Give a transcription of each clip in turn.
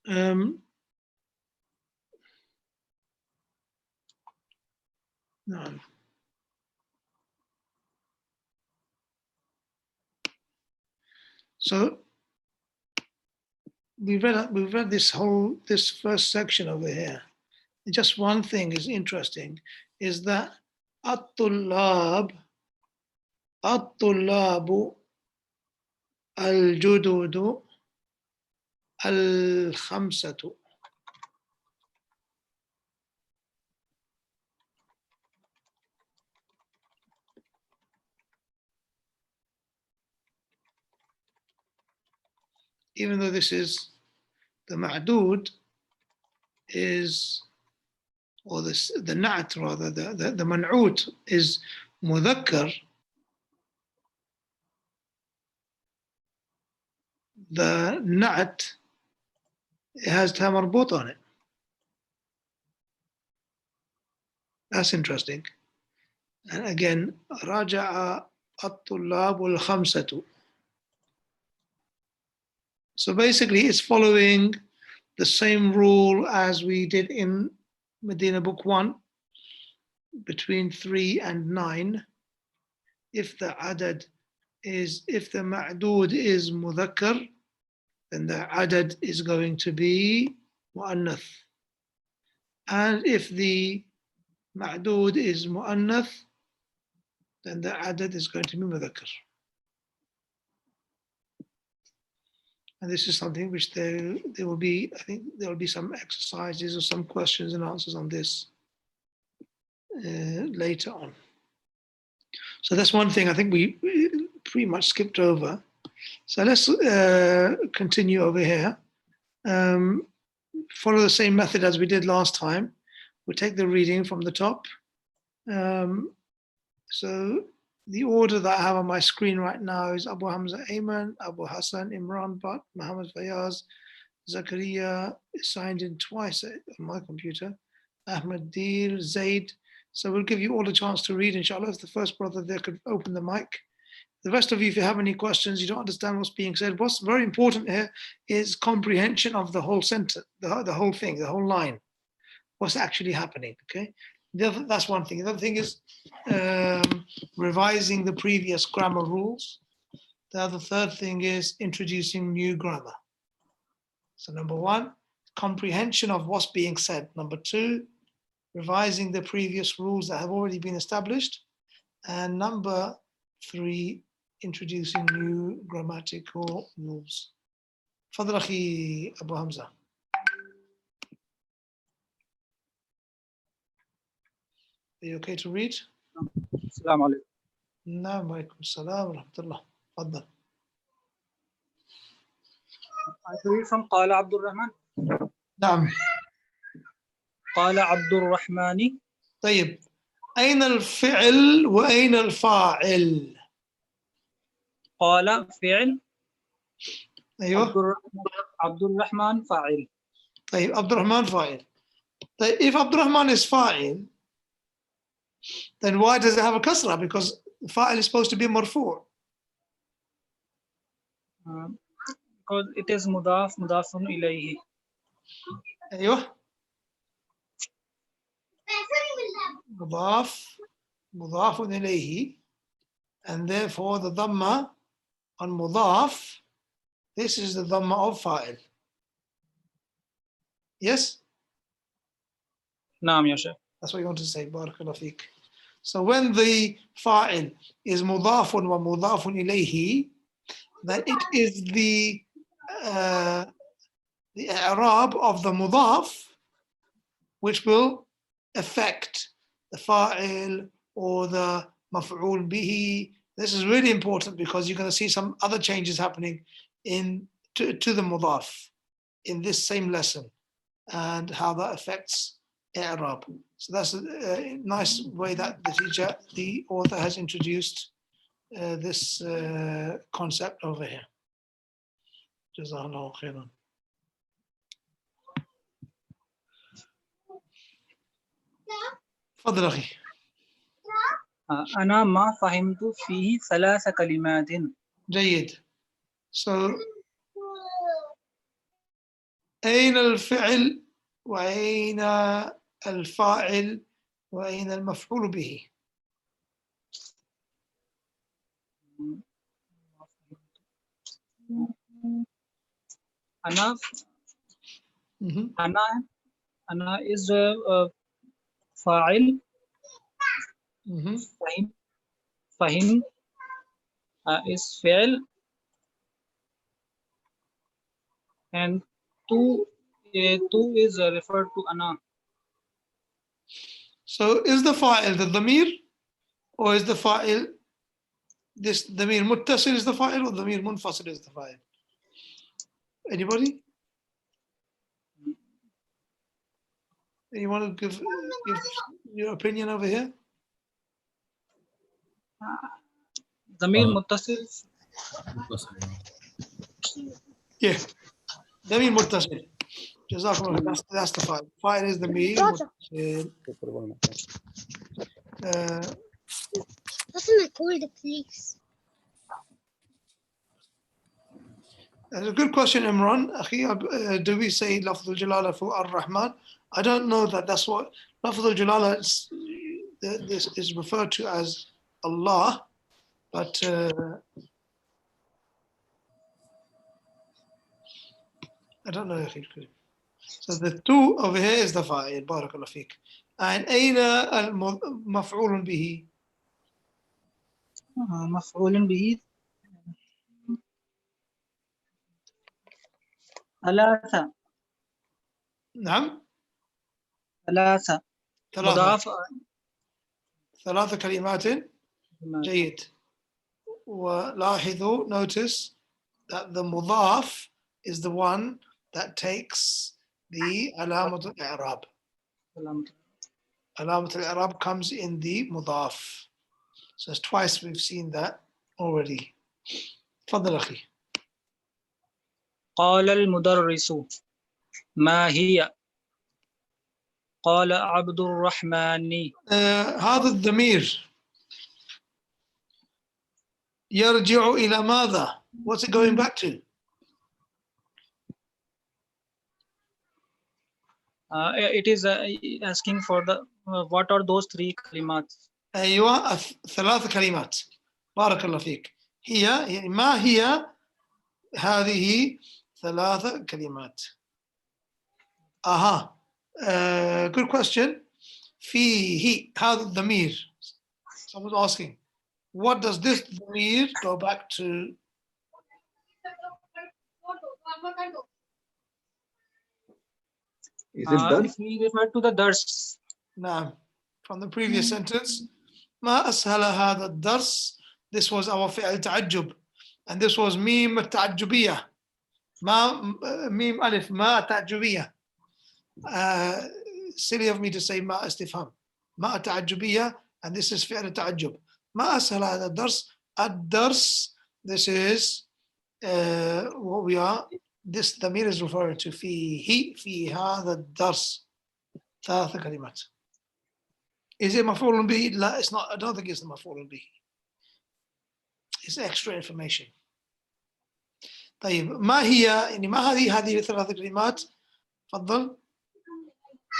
No. So we've read this first section over here. Just one thing is interesting, is that at-tullabu al-jududu al-khamsatu. Even though this is the ma'dud is, or this, the na'at rather, the man'ut is mudhakkar, the na'at has ta marbut on it. That's interesting. And again, raja'a at-tullab al-khamsatu. So basically it's following the same rule as we did in Medina Book 1, between 3 and 9. If the adad is, if the ma'dud is mudhakkar, then the adad is going to be mu'annath. And if the ma'dud is mu'annath, then the adad is going to be mudhakkar. And this is something which there will be, I think there will be some exercises or some questions and answers on this later on. So that's one thing I think we pretty much skipped over. So let's continue over here. Follow the same method as we did last time. We'll take the reading from the top. So the order that I have on my screen right now is Abu Hamza Ayman, Abu Hassan, Imran Bhat, Muhammad Fayaz, Zakaria is signed in twice on my computer, Ahmed Dil, Zaid. So we'll give you all a chance to read, inshallah. If the first brother there could open the mic. The rest of you, if you have any questions, you don't understand what's being said, what's very important here is comprehension of the whole sentence, the whole thing, the whole line. What's actually happening, okay? That's one thing. The other thing is revising the previous grammar rules. The third thing is introducing new grammar. So number one, comprehension of what's being said. Number two, revising the previous rules that have already been established. And number three, introducing new grammatical rules. Fadl akhi Abu Hamza. Are you okay to read? Assalamu alaikum. Naam, alaikum salam wa rahmatullah. Fadl. I read from Qala Abdul Rahman. نعم. قال عبد الرحمن. طيب أين الفعل وأين الفاعل؟ قال فعل. أيوه. عبد الرحمن فاعل. طيب عبد الرحمن فاعل. طيب if Abd al-Rahman is fa'il, then why does it have a kasra? Because fa'il is supposed to be marfu'. Because it is mudaf, mudafun ilayhi. أيوه. مضاف مضاف إليه, and therefore the dhamma on mudaf, this is the dhamma of fa'il. Yes? Naam, ya Shaykh. That's what you want to say, barakallahu feek. So when the fa'il is mudafun wa mudafun ilayhi, then it is the i'rab of the mudaf which will affect the fa'il or the maf'ul bihi. This is really important because you're going to see some other changes happening to the mudaf in this same lesson and how that affects i'rab. So that's a nice way that the author has introduced this concept over here. Jazakallahu khairan. تفضل أخي. أنا ما فهمت فيه ثلاث كلمات. جيد. So أين الفعل وأين الفاعل وأين المفعول به؟ أنا Mhm. أنا is فاعل. Mhm. فهم is فعل, and two is referred to أنا. So is the fa'il the dhamir, or is the fa'il this dhamir muttasil is the fa'il, or dhamir munfasil is the fa'il? Anybody? You want to give your opinion over here? ضمير متصل. Yeah, dhamir muttasil. Jazakumullah. That's the fa'il. Fa'il is dhamir muttasil. Doesn't it call the police? That's a good question, Imran. Akhi, do we say lafz al-jalala for ar-Rahman? I don't know that that's what lafz al-jalala this is referred to as Allah, but I don't know. So the two over here is the fa'il. Barakallah fiqh. And أين المفعول به? مفعول به ثلاثة. نعم. ثلاثة. مضاف. ثلاث كلمات. جيد. ولاحظوا, notice that the mudaf is the one that takes the alamat al-i'rab. Alamat al-i'rab comes in the mudaf. So it's twice we've seen that already. تفضل أخي. قال المدرس ما هي؟ قال عبد الرحمن. هذا الضمير يرجع إلى ماذا? What's it going back to? It is asking for the what are those three kalimat? أيوة ثلاث كلمات. بارك الله فيك. هي ما هي هذه ثلاث كلمات. أها. Good question. فيه هذا الضمير. Someone's asking, what does this ضمير go back to? Is it done? If we refer to the dars. نعم. From the previous sentence. ما أسهل هذا الدرس. This was our فعل تعجب. And this was ميم التعجبية. ما ميم ألف ما تعجبية. Silly of me to say ما استفهام. ما تعجبية, and this is فعل تعجب. ما أسهل هذا الدرس. الدرس, this is what we are. This ضمير is referring to فيه في هذا الدرس. ثلاث كلمات. Is it مفعول به? لا, it's not. I don't think it's the مفعول به. It's extra information. طيب ما هي يعني ما هذه الثلاث كلمات؟ تفضل.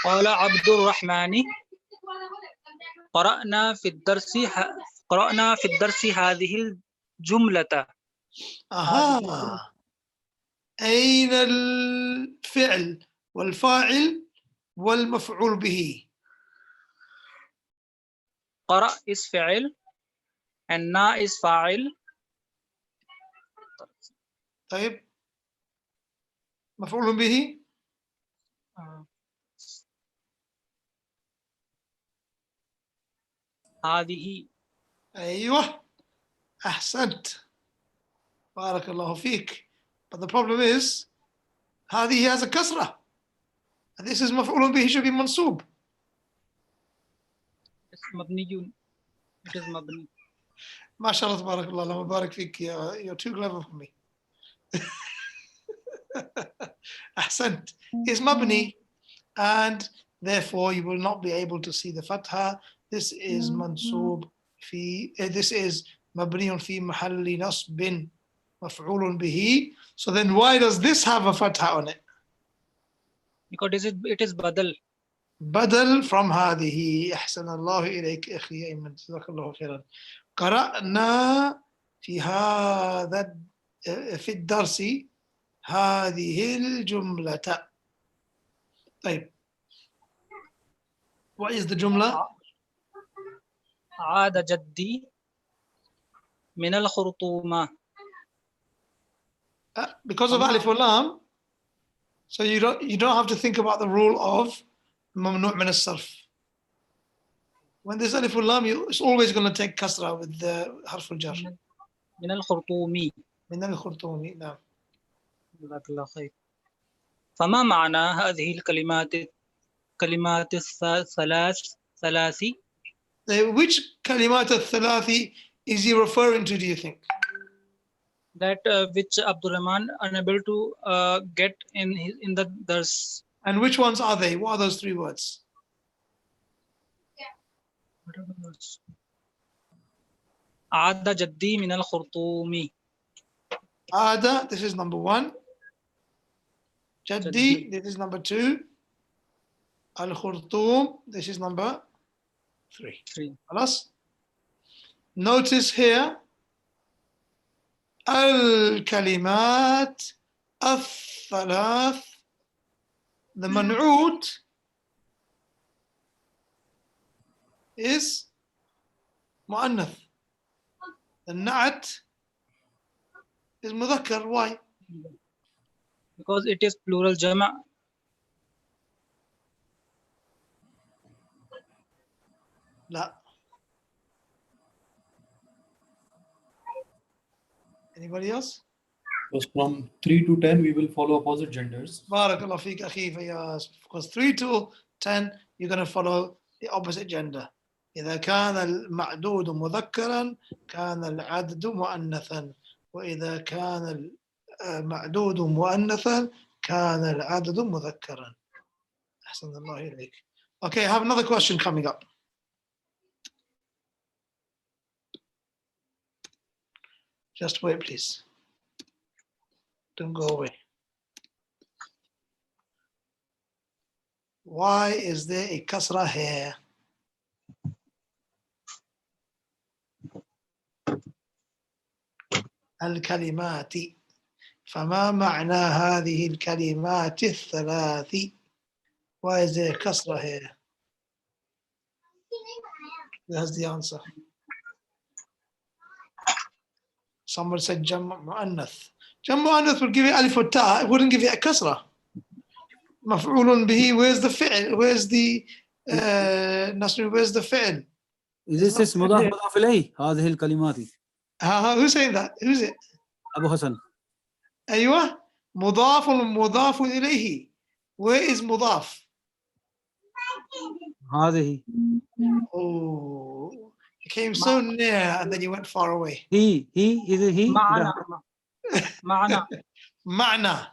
قال عبد الرحمن قرأنا في الدرس هذه الجملة. أها. أين الفعل والفاعل والمفعول به؟ قرأ is فعل and na is فاعل. طيب مفعول به؟ هذه. أيوة أحسنت. بارك الله فيك. But the problem is هذه has a كسرة. And this is مفعول به should be منصوب. مبني. It is مبني. ما شاء الله تبارك الله. الله مبارك فيك. You're too clever for me. أحسنت. It's مبني, and therefore you will not be able to see the fatha. This is منصوب في. This is مبني في محل نصب مفعول به. So then why does this have a fatha on it? because it is badal. بدل from هذه. أحسن الله إليك أخي أيمن، جزاك الله خيرا. قرأنا في هذا في الدرس هذه الجملة. طيب، what is the جملة؟ عاد جدي من الخرطومة. Because of alif or lam, so you don't have to think about the rule of ممنوع من الصرف. When there's alif or lam, it's always going to take kasra with the حرف الجر. من الخرطومي. من الخرطومي. نعم. جزاك الله خير. فما معنى هذه الكلمات الثلاث؟ Which كلمات الثلاثي is he referring to, do you think? That which Abdul Rahman unable to get in the dars. And which ones are they? What are those three words? What are the words? عاد جدي من الخرطوم. Ada, this is number one. Jaddi, this is number two. Al-Khurtum, this is number three. خلاص? Notice here, الكلمات الثلاث, the man'ut is mu'annath. The na'at is mudhakkar. Why? Because it is plural jama'. La. Anybody else? Because from 3 to 10, we will follow opposite genders. Barakallah feek akhi Fayaz. Because 3 to 10, you're going to follow the opposite gender. إذا كان المعدود مذكرا كان العدد مؤنثا، وإذا كان المعدود مؤنثا كان العدد مذكرا. أحسن الله إليك. Okay, I have another question coming up. Just wait, please. Don't go away. Why is there a kasra here? الكلمات. فما معنى هذه الكلمات الثلاث؟ Why is there a kasra here? That's the answer. Someone said jam' mu'annath. Jam' mu'annath would give it alif or ta, it wouldn't give it a kasra. مفعول به, where's the fi'l? Where's the Nasrin, where's the fi'l? Is this مضاف إليه هذه الكلمات؟ Who's saying that? Who's it? أبو حسن. أيوة. مضاف إليه. Where is مضاف? هذه. Oh, you came so near and then you went far away. He, is it he? Ma'na. Ma'na.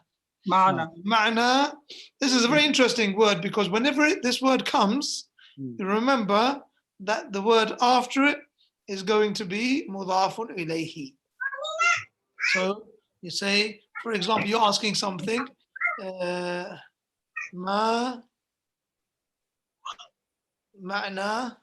This is a very interesting word because whenever this word comes, you remember that the word after it is going to be mudafun ilayhi. So you say, for example, you're asking something, ma ma'na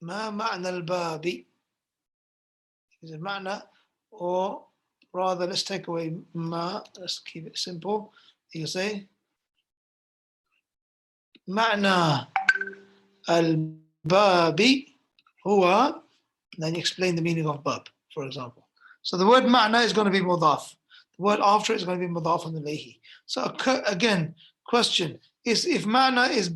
ما معنى الباب? Is it معنى, or rather let's take away ma, let's keep it simple. You say معنى الباب هو, then you explain the meaning of bab, for example. So the word ma'na is going to be mudaf. The word after it is going to be mudaf and ilayhi. So again, question is, if ma'na is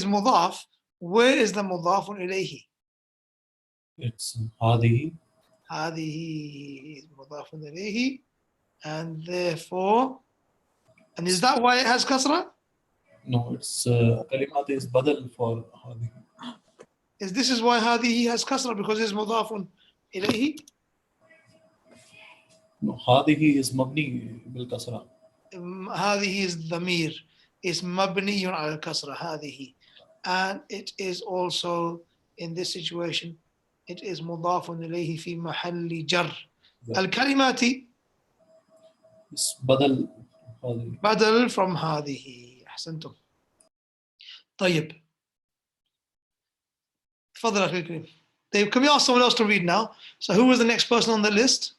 mudaf, where is the mudaf ilayhi? It's hadihi. Hadihi is mudaf ilayhi, and therefore, and is that why it has kasra? No, it's kalimat is badal for hadihi. This is why hadihi has kasra, because it's mudafun ilayhi? No, hadihi is mabni bil kasra. هذه is dhamir. It's mabni ala al-kasra, هذه. And it is also, in this situation, it is mudafun ilayhi fi mahalli jar. Al-kalimati It's badal هذه. badal from هذه. أحسنتم. طيب. تفضل أخي الكريم. Dave, can we ask someone else to read now? So who was the next person on the list?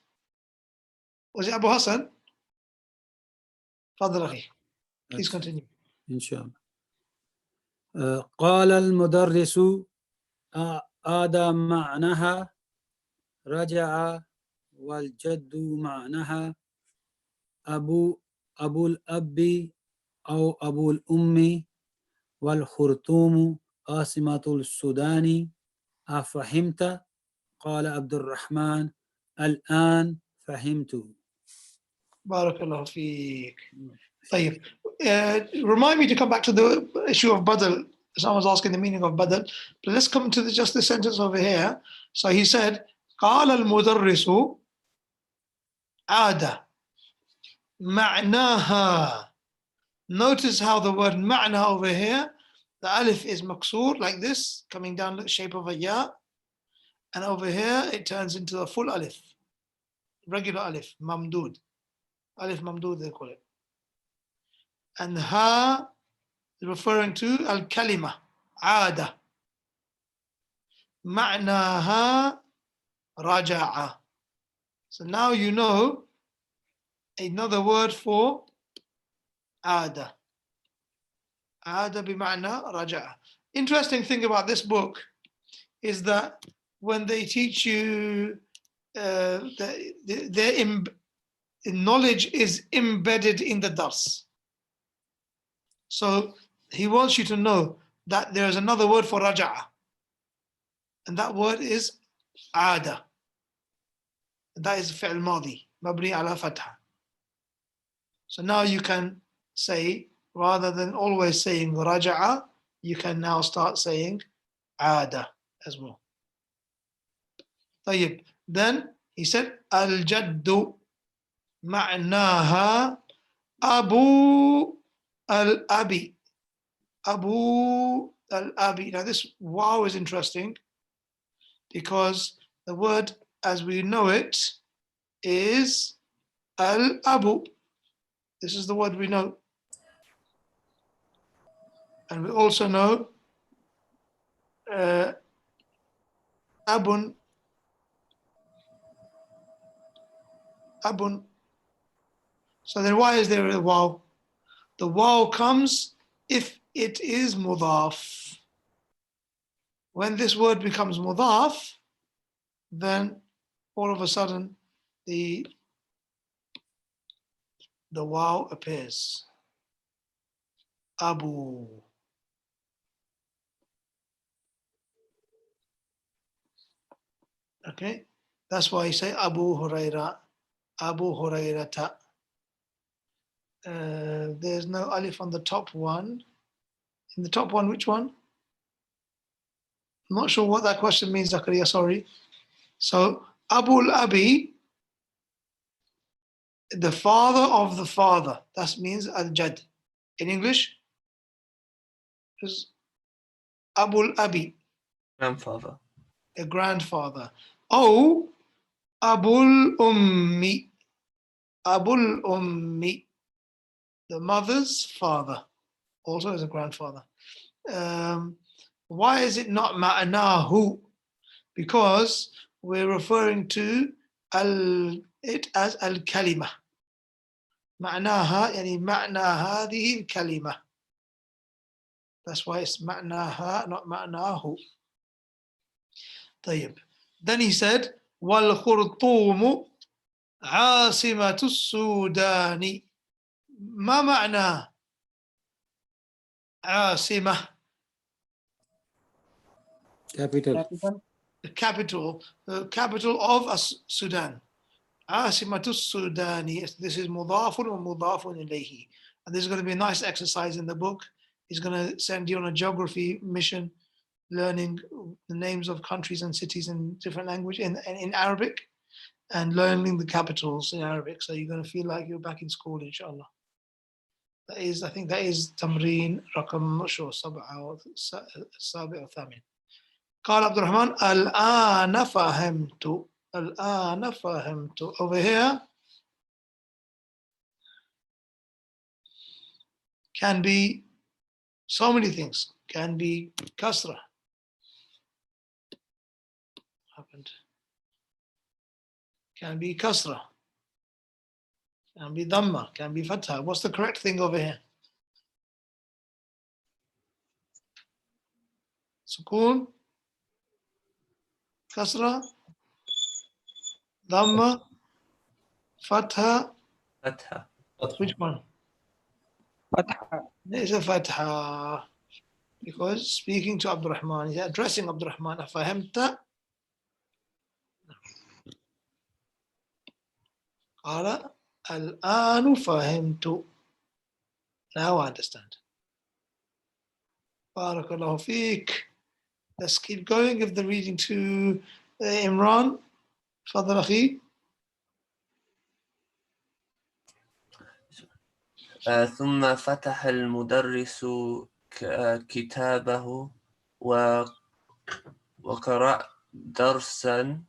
Was it Abu Hassan? تفضل أخي. Please continue. إن شاء الله. قال المدرس آدى معناها رجع والجد معناها أبو الأب أو أبو الأم والخرطوم عاصمة السودان أفهمت؟ قال عبد الرحمن الآن فهمت. بارك الله فيك. طيب. Remind me to come back to the issue of badal. Someone's asking the meaning of badal. But let's come to just the sentence over here. So he said, قال المدرس عاد معناها. Notice how the word ma'na over here, the alif is maksur like this, coming down the shape of a ya. And over here, it turns into a full alif, regular alif, mamdud. Alif mamdud, they call it. And ha is referring to al-kalima, aada. Ma'naha raja'a. So now you know another word for aada. Aada bima'na raja'a. Interesting thing about this book is that when they teach you, their knowledge is embedded in the dars. So he wants you to know that there is another word for raja'a. And that word is aada. That is fi'l madi, mabni ala fatha. So now you can say, rather than always saying raja'a, you can now start saying aada as well. طيب. Then he said, al-jaddu ma'naha abu al-abi. Abu al-abi. Now this wow is interesting because the word as we know it is al-abu. This is the word we know. And we also know abun. Abun. So then why is there a waw? The waw comes if it is mudaf. When this word becomes mudaf, then all of a sudden the waw appears. Abu. Okay, that's why you say Abu Huraira, Abu Hurairata. There's no alif on the top one. In the top one, which one? I'm not sure what that question means, Zakaria, sorry. So, Abul Abi, the father of the father. That means Al-Jad. In English, is Abul Abi. Grandfather. A grandfather. Oh, Abul Ummi. Abul Ummi. The mother's father. Also as a grandfather. Why is it not ma'anahu? Because we're referring to it as al-kalima. Ma'naha, yani ma'na hadhihi al-kalima. That's why it's ma'naha, not ma'nahu. طيب. Then he said, وَالْخُرْطُومُ عَاصِمَةُ السُّودَانِ. ما معنى عاصمة? Capital. The capital of Sudan. عاصمة السودان. This is مضاف ومضاف إليه. And this is going to be a nice exercise in the book. He's going to send you on a geography mission, learning the names of countries and cities in different language in Arabic, and learning the capitals in Arabic. So you're going to feel like you're back in school, inshallah. I think that is تمرين رقم شو 7 أو 7 أو 8. قال عبد الرحمن الآن فهمت. الآن فهمت. Over here can be so many things. Can be kasra. Happened. Can be kasra. Can be dhamma. Can be fatha. What's the correct thing over here? Sukun. Kasra. Dhamma. Fatha. فتحة. Which one? Fatha. There's a fatha. Because speaking to Abdurrahman, he's addressing Abdurrahman. أفهمت؟ قال الآن فهمت. Now I understand. بارك الله فيك. Let's keep going. Give the reading to Imran. تفضل أخي. ثم فتح المدرس كتابه وقرأ درسا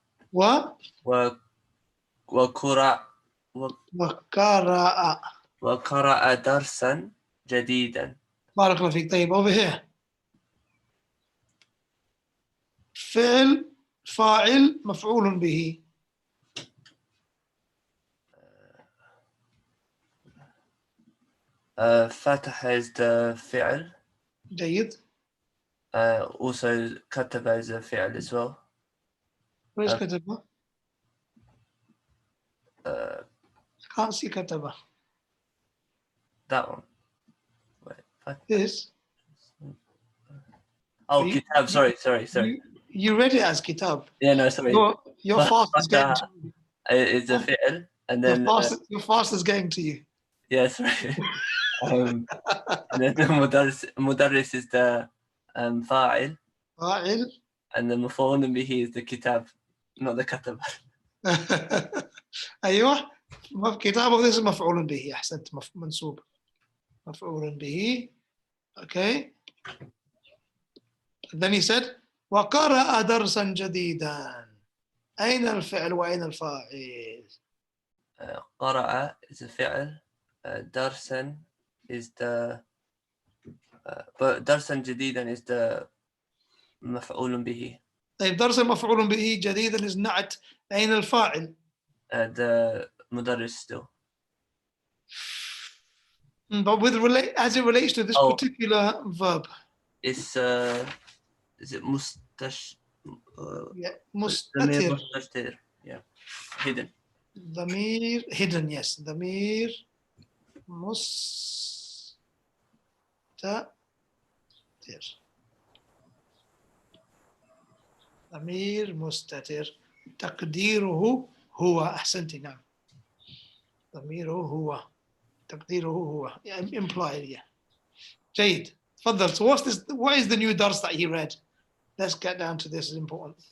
وقرأ درسا جديدا. بارك الله فيك. طيب over here. فعل فاعل مفعول به. فتح is the فعل. جيد. Also كتب is a فعل as well. Where's كتبه؟ Uh, Can't see كتبه. that one. Wait, This. oh, You- kitab. Sorry. You read it as kitab. Yeah, no, sorry. Your fast is getting to you. It's a fi'l, and then Your fast is getting to you. yeah, sorry. And then the mudarris is the fa'il, فاعل. and the maf'ul bihi is the kitab, not the katab. ايوه كتابه this is مفعول به. احسنت. منصوب مفعول به. Okay. And then he said وقرأ درسا جديدا. أين الفعل وأين الفاعل؟ قرأ is a fi'l, darsan is the but darsan jadidan is the maf'ul bihi. طيب درسا مفعول به جديدا is نعت. أين الفاعل؟ The mudarris still. But as it relates to this particular verb. It's is it mustash? Yeah, مستتر. Mustashtir. Yeah, hidden. ضمير hidden. Yes, ضمير مستتر. ضمير مستتر تقديره هو. أحسنتي. نعم. ضميره هو. تقديره هو. Implied. Yeah. جيد. تفضل. So what is the new dars that he read? Let's get down to this. Is important.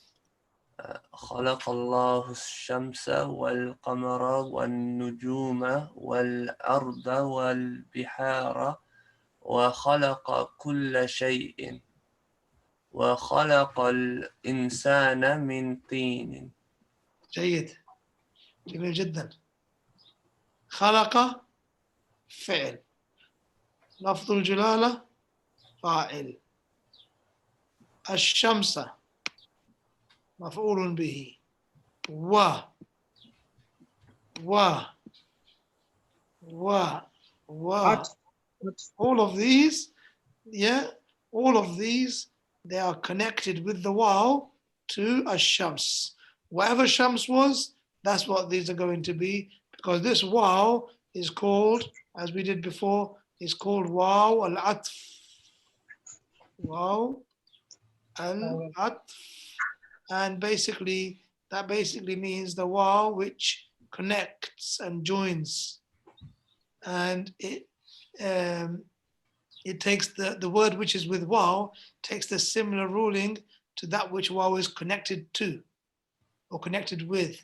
خلق الله الشمس والقمر والنجوم والأرض والبحار وخلق كل شيء وخلق الإنسان من طين. جيد. جميل جدا. خلق فعل. لفظ الجلالة فاعل. الشمس مفعول به. all of these, they are connected with the waw to ash-shams. Whatever shams was, that's what these are going to be, because this waw is called, as we did before, is called waw al-atf. Waw al-atf. And basically, that basically means the waw which connects and joins. And it takes the word which is with waw, takes the similar ruling to that which waw is connected to or connected with.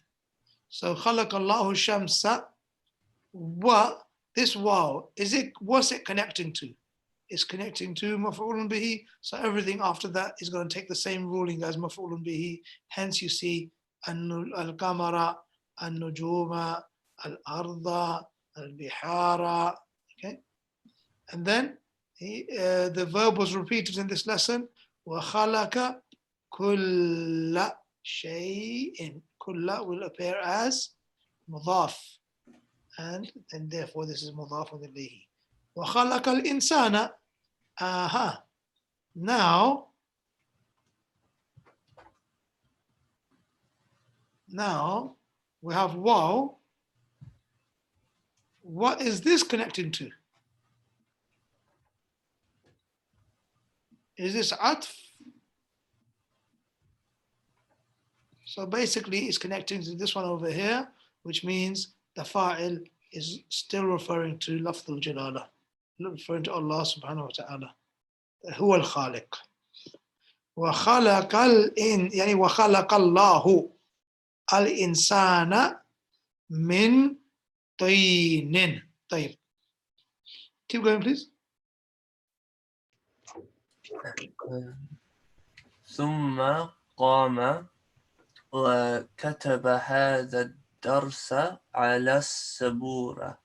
So خلق الله الشمس, wa, this wow, what's it connecting to? It's connecting to maf'ulun bihi. So everything after that is going to take the same ruling as maf'ulun bihi. Hence you see al-qamara, al-nujuma, al-arda, al-bihara. Okay. And then the verb was repeated in this lesson. وَخَلَقَ كُلَّ شَيْءٍ. Kulla will appear as mudaf. And then therefore this is mudafun ilayhi. وَخَلَقَ الْإِنسَانَ. Aha. Now we have wow. What is this connecting to? Is this atf? So basically it's connecting to this one over here, which means the fa'il is still referring to lafz al-jalala, referring to Allah subhanahu wa ta'ala. Huwa al-khaliq. وَخَلَقَ يعني وَخَلَقَ اللَّهُ الْإِنسَانَ مِنْ طِينٍ. طيب. Keep going, please. ثم قام وكتب هذا الدرس على السبورة.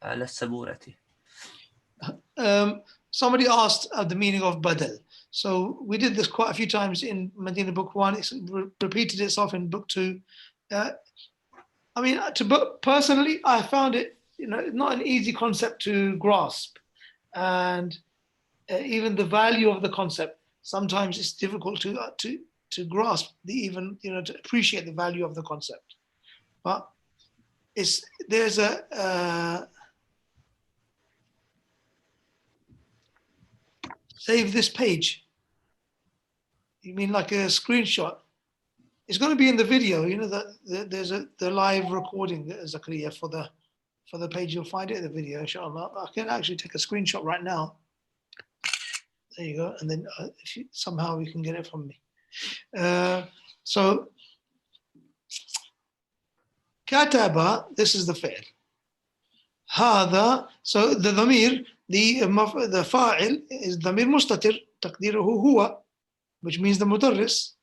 على السبورة. Somebody asked the meaning of badal. So we did this quite a few times in Medina Book 1. It's repeated itself in Book 2. I mean, personally, I found it, not an easy concept to grasp, and even the value of the concept. Sometimes it's difficult to grasp to appreciate the value of the concept. But there's a save this page. You mean like a screenshot? It's going to be in the video. There's the live recording, Zakaria, for the page. You'll find it in the video, inshallah. I can actually take a screenshot right now. There you go. And then if somehow you can get it from me. So kataba, this is the fi'l. هذا, so the dhamir, the fa'il is dhamir mustatir, taqdiruhu huwa, which means the mudarris.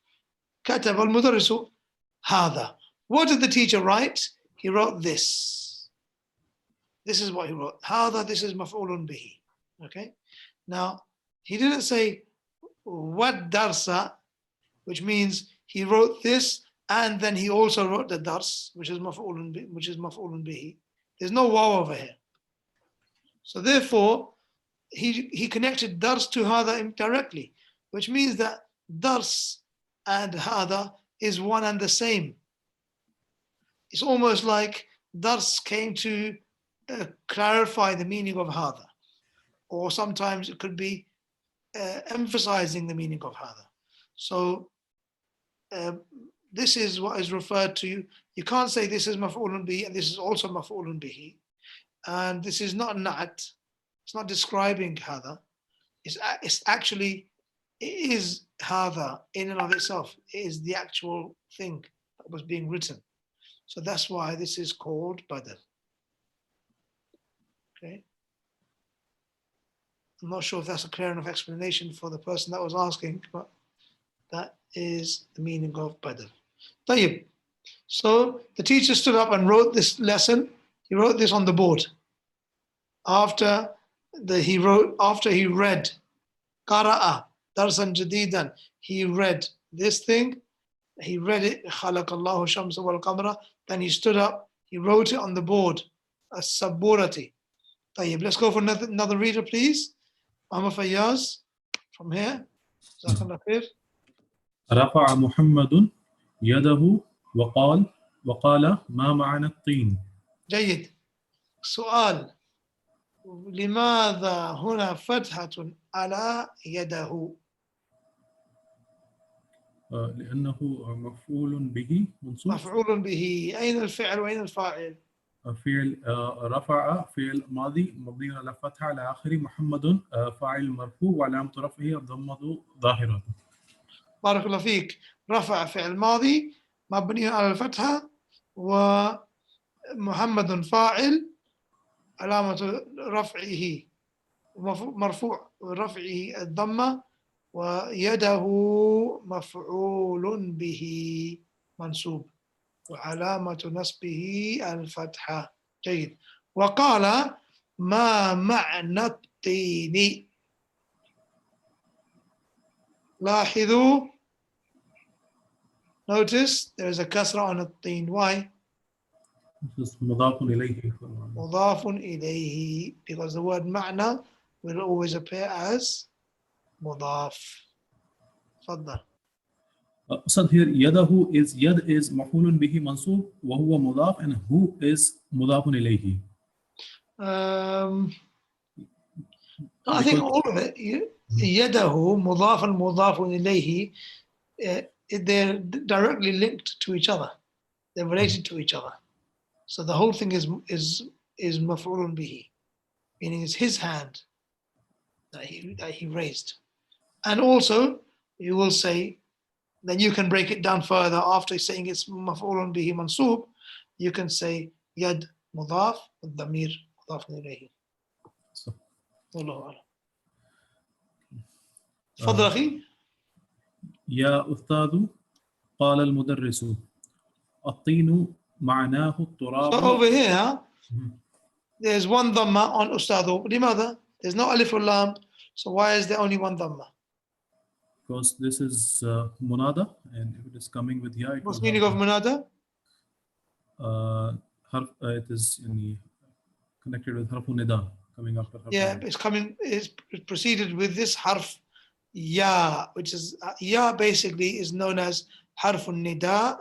كتب المدرس هذا. What did the teacher write? He wrote this. This is what he wrote. هذا, this is maf'ulun bihi. Okay. Now he didn't say what darsa, which means he wrote this and then he also wrote the dars, which is maf'ulun bihi. There's no waw over here. So therefore he connected dars to hada directly, which means that dars and hada is one and the same. It's almost like dars came to clarify the meaning of hada, or sometimes it could be emphasizing the meaning of hada. So this is what is referred to. You can't say this is maf'ulun bihi and this is also maf'ulun bihi, and this is not na'at. It's not describing hada. It's actually, it is hada in and of itself. It is the actual thing that was being written. So that's why this is called badal. Okay. I'm not sure if that's a clear enough explanation for the person that was asking, but that is the meaning of badal. Tayyib. So the teacher stood up and wrote this lesson. He wrote this on the board. After he read qara'a darsan jadidan, he read this thing. He read it, khalaqallahu shamsa wal qamara. Then he stood up, he wrote it on the board, as-saburati. Tayyib. Let's go for another reader, please. Muhammad Fayyaz, from here. Jazakallah khair. رفع محمد يده وقال ما معنى الطين. جيد. سؤال: لماذا هنا فتحة على يده؟ لأنه مفعول به منصوب. مفعول به. أين الفعل وأين الفاعل؟ فعل رفع فعل ماضي مبني على فتحة على آخره، محمد فاعل مرفوع وعلامة رفعه الضمة ظاهرة. بارك الله فيك. رفع فعل ماضي مبني على الفتحة ومحمد فاعل علامة رفعه مرفوع رفعه الضمة ويده مفعول به منصوب وعلامة نصبه الفتحة. جيد. وقال ما معنى الطين. لاحظوا, notice there is a kasra on الطين. Why? This is مضاف إليه. مضاف إليه, because the word معنى will always appear as مضاف. تفضل. So here يده is يد is مفعول به منصوب وهو مضاف and who is مضاف إليه. I think all of it, يده مضاف مضاف إليه, they're directly linked to each other. They're related to each other. So the whole thing is مفعول به, meaning it's his hand that he raised. And also you will say, then you can break it down further after saying it's مفعول به منصوب, you can say يد مضاف والضمير مضاف إليه. والله أعلم. تفضل أخي. يا أستاذ قال المدرس الطين معناه التراب. So over here, there's one dhamma on Ustadu. لماذا? There's no alif or lam. So why is there only one dhamma? Because this is munada, and if it is coming with ya, What's the meaning of munada? It is connected with harf nida, coming after harf. Yeah, it's preceded with this harf ya, which is ya basically is known as harf nida,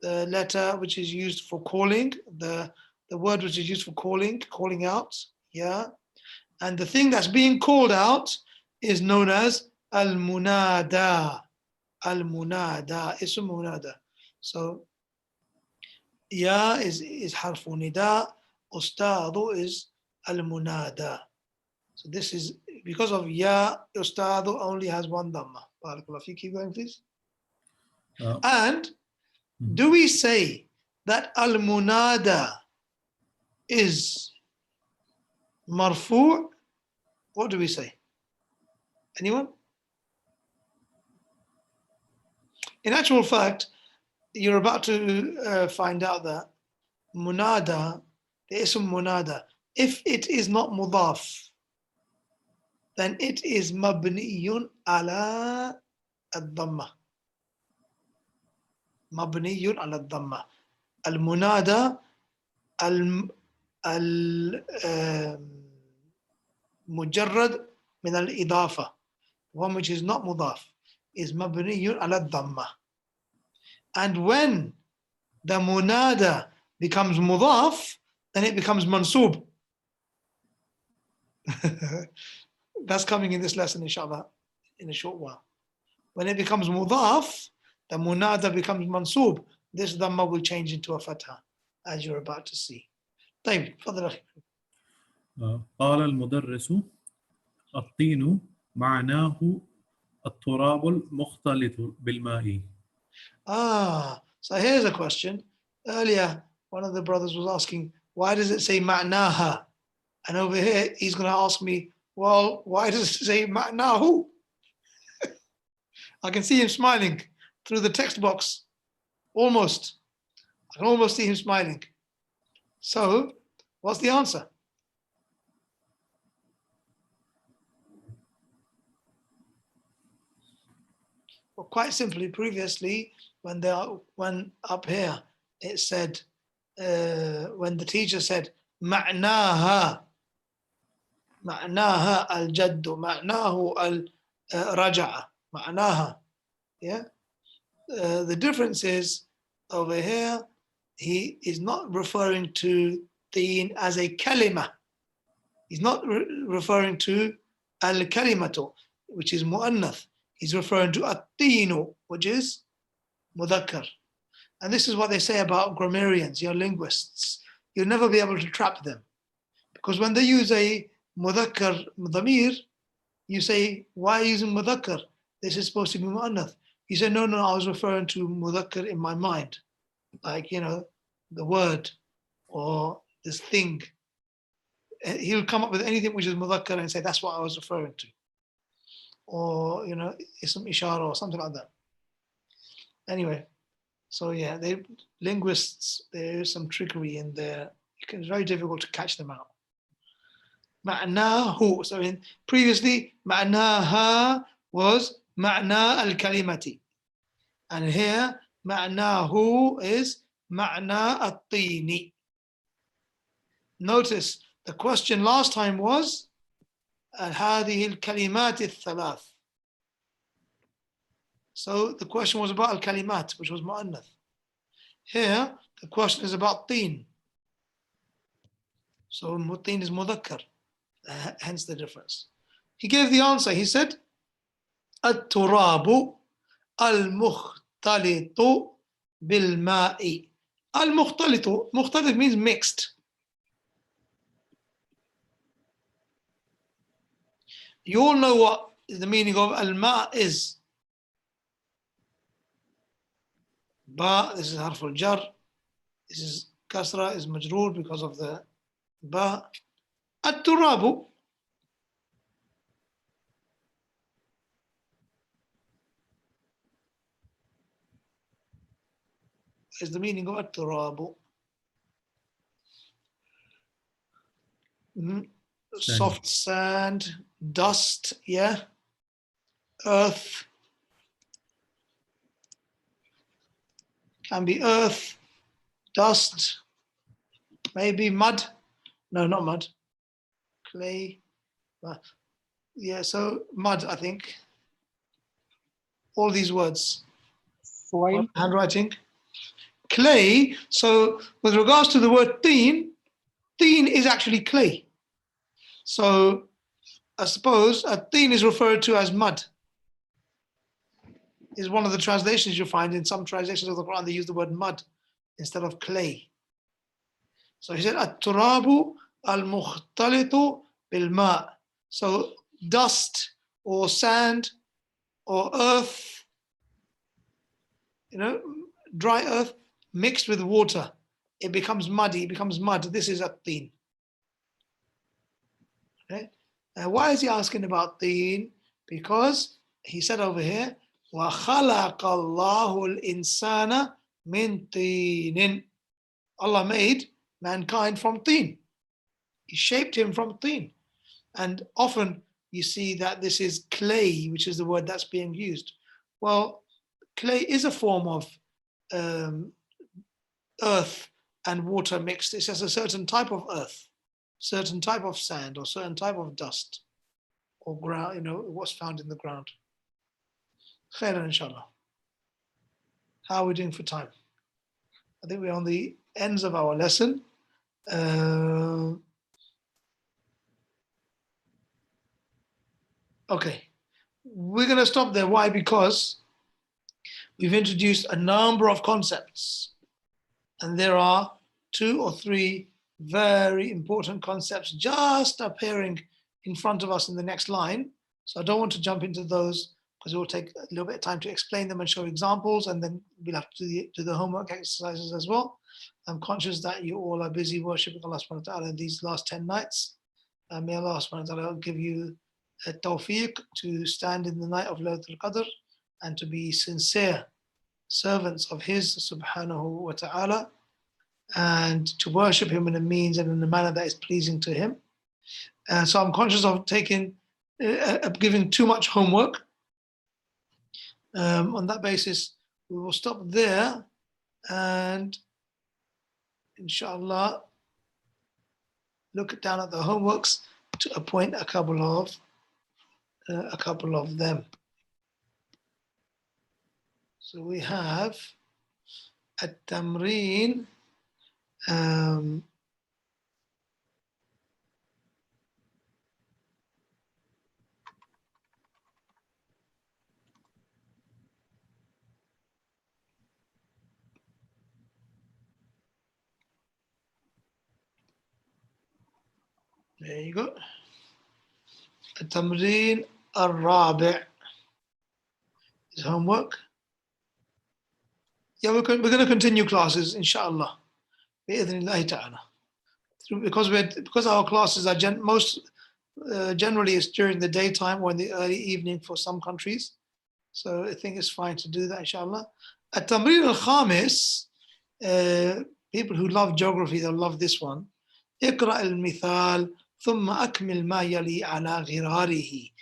the letter which is used for calling, the word which is used for calling out, yeah. And the thing that's being called out is known as al-munada. Al-munada, ism munada. So ya is harfu nida, ustadu is al-munada. So this is because of ya, ustadu only has one dhamma. Barakallah, if you keep going, please. And do we say that al-munada is marfu'? What do we say? Anyone? In actual fact, you're about to find out that munada, the ism munada, if it is not mudaf, then it is mabniyun ala al-dhamma. مبني على الضمة. المنادى المجرد من الإضافة, one which is not مضاف, is مبني على الضمة. And when the munada becomes مضاف, then it becomes mansub. That's coming in this lesson, inshallah, in a short while. When it becomes mudaf, the munada becomes mansub. This dhamma will change into a fatha, as you're about to see. طيب, تفضل أخي. قال المدرس الطين معناه التراب المختلط بالماء. So here's a question. Earlier, one of the brothers was asking, why does it say ma'naha? And over here, he's going to ask me, well, why does it say ma'nahu? I can see him smiling through the text box. Almost. I can almost see him smiling. So, what's the answer? Well, quite simply, previously, when up here, it said, when the teacher said, معناها الجد معناه الرجعة معناها, yeah. The difference is over here, he is not referring to teen as a kalima. He's not referring to al-kalimatu, which is mu'annath. He's referring to at-teenu, which is mudhakkar. And this is what they say about grammarians, your linguists. You'll never be able to trap them. Because when they use a mudhakkar dhamir, you say, why are you using mudhakkar? This is supposed to be mu'annath. You say, no, I was referring to mudhakkar in my mind. Like, the word or this thing. he'll come up with anything which is mudhakkar and say that's what I was referring to, or ism ishara or something like that. Anyway, so yeah, linguists, there is some trickery in there. It's very difficult to catch them out. Ma'nahu. So previously, ma'naha was ma'na al-kalimati. And here, ma'nahu is ma'na at-tini. Notice the question last time was هذه الكلمات الثلاث. So the question was about al-kalimat, which was mu'annath. Here, the question is about tin. So tin is mudhakkar, hence the difference. He gave the answer. He said, التراب المختلط بالماء. المختلط, mukhtalit means mixed. You all know what the meaning of al-ma' is. Ba, this is harf al-jar. This is kasra, is majroor because of the ba. At-turabu. Is the meaning of at-turabu. Soft sand, dust, yeah. Earth. Can be earth, dust, maybe mud. No, not mud. Clay. Yeah, so mud, I think. All these words. Soil. Handwriting. Clay. So with regards to the word tin is actually clay. So I suppose a tin is referred to as mud. Is one of the translations you find in some translations of the Quran. They use the word mud instead of clay. So he said, "At-turabu al-mukhtalitu bil-ma." So dust or sand or earth, dry earth mixed with water, it becomes muddy. It becomes mud. This is at-tin. Okay. Now, why is he asking about tin? Because he said over here, وَخَلَقَ اللَّهُ الْإِنسَانَ مِنْ طِينٍ. Allah made mankind from tin. He shaped him from tin. And often you see that this is clay, which is the word that's being used. Well, clay is a form of earth and water mixed. It's just a certain type of earth, certain type of sand, or certain type of dust or ground, what's found in the ground. Khairan, inshallah. How are we doing for time? I think we're on the ends of our lesson. Okay, we're going to stop there. Why? Because we've introduced a number of concepts, and there are 2 or 3 very important concepts just appearing in front of us in the next line. So I don't want to jump into those because it will take a little bit of time to explain them and show examples, and then we'll have to do the homework exercises as well. I'm conscious that you all are busy worshipping Allah subhanahu wa ta'ala these last 10 nights. May Allah subhanahu wa ta'ala give you a tawfiq to stand in the night of Laylatul Qadr and to be sincere servants of His subhanahu wa ta'ala, and to worship Him in a means and in a manner that is pleasing to Him. So I'm conscious of giving too much homework. On that basis, we will stop there, and inshallah look down at the homeworks to appoint a couple of them. So we have at-tamreen. There you go. التمرين الرابع is homework. Yeah, we're going to continue classes, inshallah. بإذن الله تعالى. because our classes are generally it's during the daytime or in the early evening for some countries. So I think it's fine to do that, inshallah. At-Tamrin al-Khamis, people who love geography, they'll love this one. اقرأ المثال ثم أكمل ما يلي على غراره.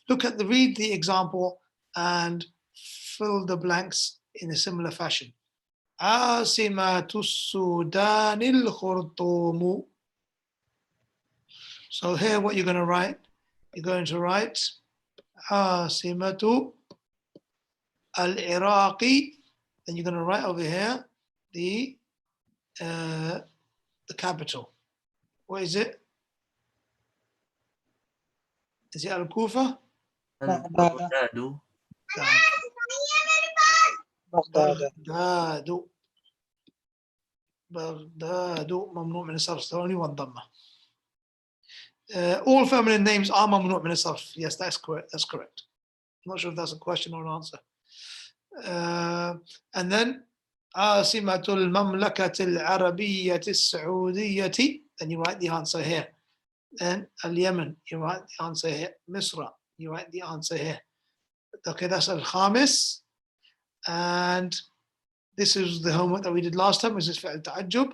Read the example and fill the blanks in a similar fashion. عاصمة السودان الخرطوم. So here what you're going to write, you're going to write عاصمة العراق. Then you're going to write over here the capital. What is it? Is it Al-Kufa? بغداد. بغداد ممنوع من الصرف. Only one dhamma. All feminine names are ممنوع من الصرف. Yes, that's correct. That's correct. I'm not sure if that's a question or an answer. And then عاصمة المملكة العربية السعودية. Then you write the answer here. Then Al-Yemen, you write the answer here. Misra, you write the answer here. Okay, that's Al-Khamis. And this is the homework that we did last time. This is فعل تعجب.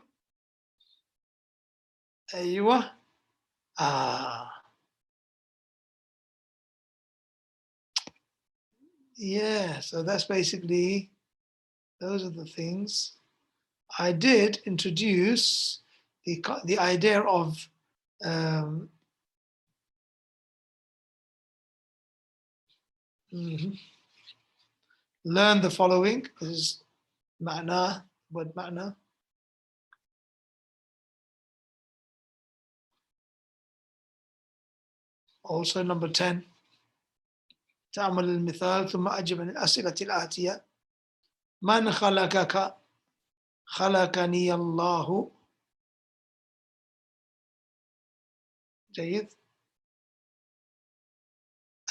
أيوة. Yeah, so that's basically, those are the things. I did introduce the idea of learn the following. This is معناه, word معنى. Also number 10. تعمل المثال ثم أجب عن الأسئلة الآتية. من خلقك؟ خلقني الله. جيد.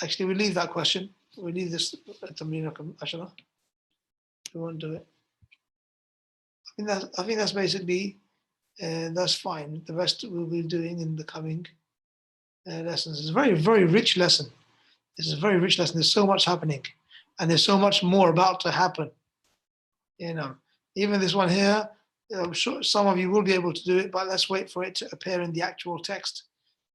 Actually, we leave that question. We leave this تمرين رقم 10. We won't do it. I think that's basically, that's fine. The rest we'll be doing in the coming lessons. It's a very, very rich lesson. This is a very rich lesson. There's so much happening, and there's so much more about to happen. You know, even this one here, I'm sure some of you will be able to do it, but let's wait for it to appear in the actual text,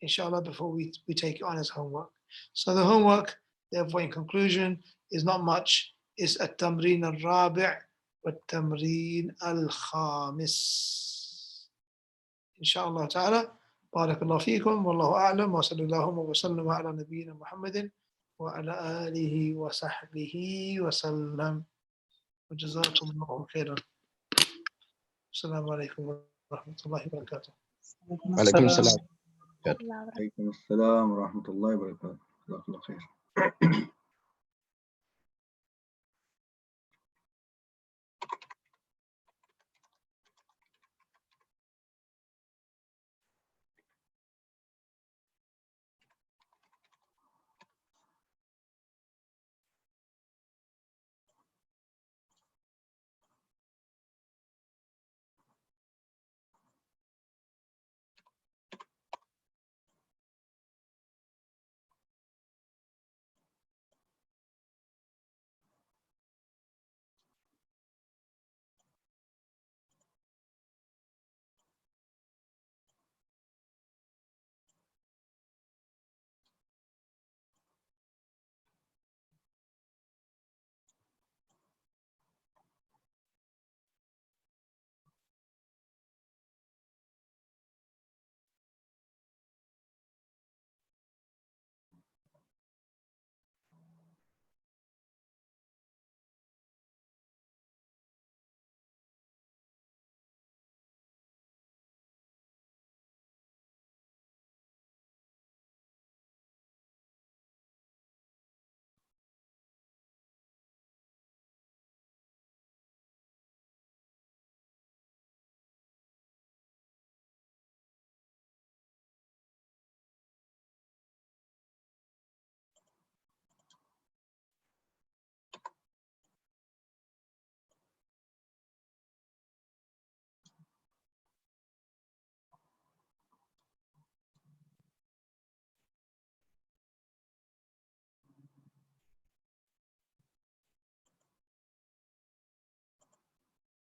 inshallah, before we take it on as homework. So the homework, therefore, in conclusion, is not much. It's at-tamrin al-rabi' wa-tamrin al-khamis. Inshallah ta'ala. Barakallahu feekum. Wallahu a'lam. Wa sallallahu wa sallam ala nabiyyina Muhammadin wa ala alihi wa sahbihi wa sallam. Wa jazakum Allahu khairan. Assalamu alaikum wa rahmatullahi wa barakatuh. وعليكم السلام. عليكم السلام ورحمة الله وبركاته. جزاك الله خير.